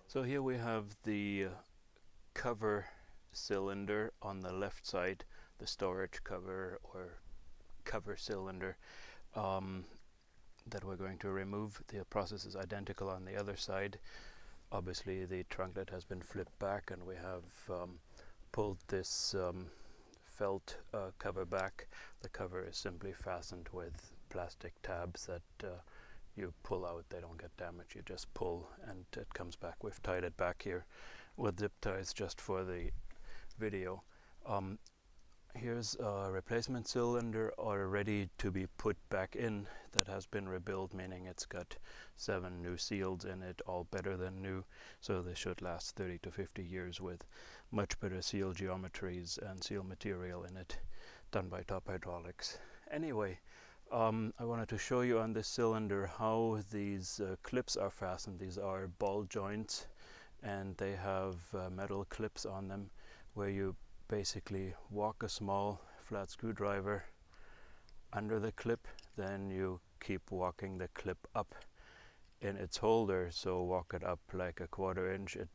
So here we have the cover cylinder on the left side, the storage cover or cover cylinder that we're going to remove. The process is identical on the other side. Obviously the trunklet has been flipped back and we have pulled this felt cover back. The cover is simply fastened with plastic tabs that you pull out. They don't get damaged. You just pull and it comes back. We've tied it back here with zip ties just for the video. Here's a replacement cylinder already to be put back in that has been rebuilt, meaning it's got 7 new seals in it, all better than new, so they should last 30 to 50 years with much better seal geometries and seal material in it, done by Top Hydraulics. Anyway, I wanted to show you on this cylinder how these clips are fastened. These are ball joints and they have metal clips on them where you basically walk a small flat screwdriver under the clip, then you keep walking the clip up in its holder, so walk it up like a 1/4 inch. It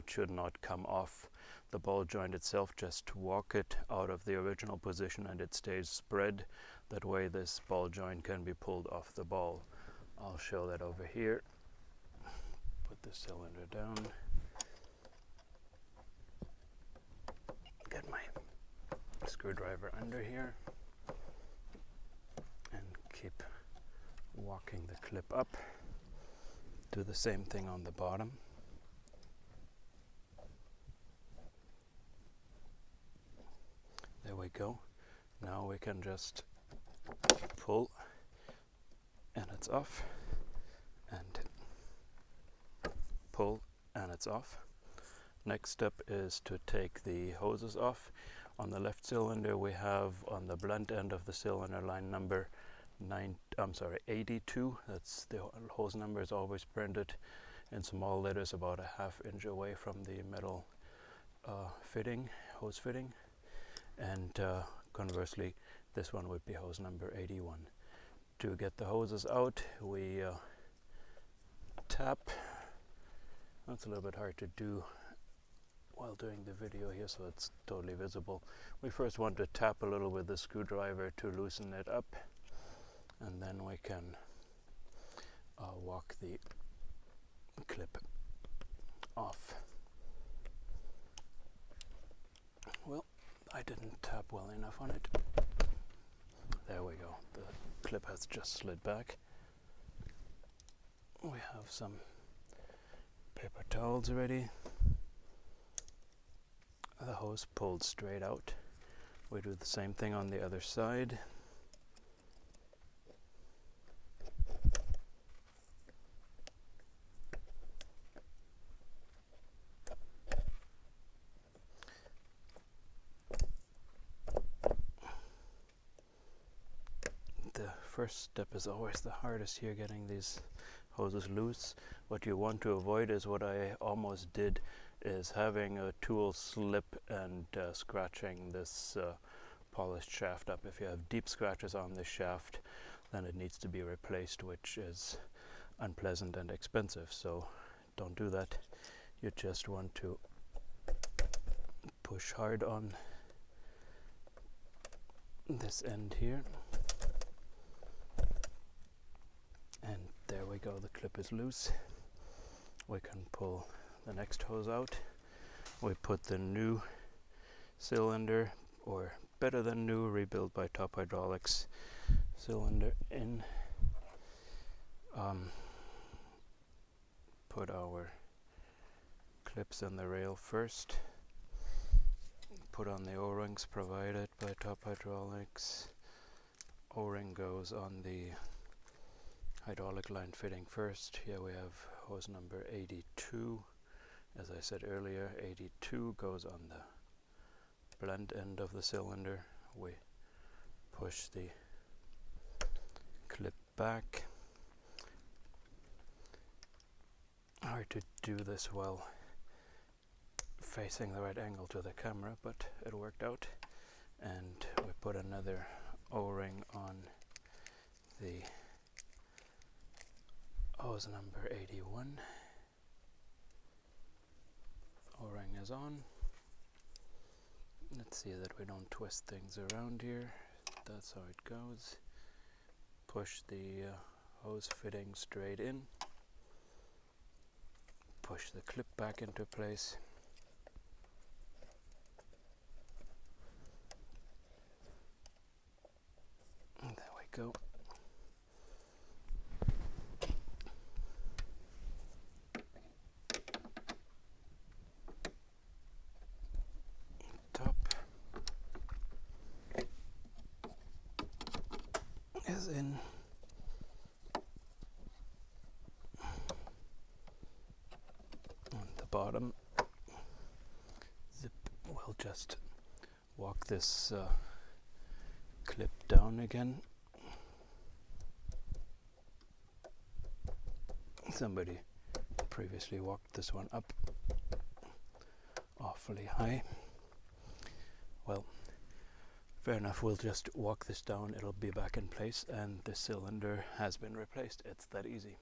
should not come off the ball joint itself, just walk it out of the original position and it stays spread. That way this ball joint can be pulled off the ball. I'll show that over here. Put the cylinder down. Get my screwdriver under here and keep walking the clip up. Do the same thing on the bottom. There we go. Now we can just pull and it's off, and pull and it's off. Next step is to take the hoses off. On the left cylinder we have on the blunt end of the cylinder line number 82. That's the hose number is always printed in small letters about a 1/2 inch away from the metal hose fitting, and conversely this one would be hose number 81. To get the hoses out we tap. That's a little bit hard to do while doing the video here, so it's totally visible. We first want to tap a little with the screwdriver to loosen it up, and then we can walk the clip off. Well, I didn't tap well enough on it. There we go. The clip has just slid back. We have some paper towels ready. The hose pulled straight out. We do the same thing on the other side. The first step is always the hardest here, getting these hoses loose. What you want to avoid is what I almost did, is having a tool slip and scratching this polished shaft up. If you have deep scratches on this shaft, then it needs to be replaced, which is unpleasant and expensive, so don't do that. You just want to push hard on this end here, and there we go, the clip is loose. We can pull the next hose out. We put the new cylinder, or better than new, rebuilt by Top Hydraulics cylinder in. Put our clips in the rail first. Put on the O-rings provided by Top Hydraulics. O-ring goes on the hydraulic line fitting first. Here we have hose number 82. As I said earlier, 82 goes on the blunt end of the cylinder. We push the clip back. Hard to do this while facing the right angle to the camera, but it worked out. And we put another O-ring on the hose number 81. is on. Let's see that we don't twist things around here. That's how it goes. Push the hose fitting straight in. Push the clip back into place. And there we go. Top is in. On the bottom, zip. We'll just walk this clip down again. Somebody previously walked this one up awfully high. Well, fair enough, we'll just walk this down, it'll be back in place, and the cylinder has been replaced. It's that easy.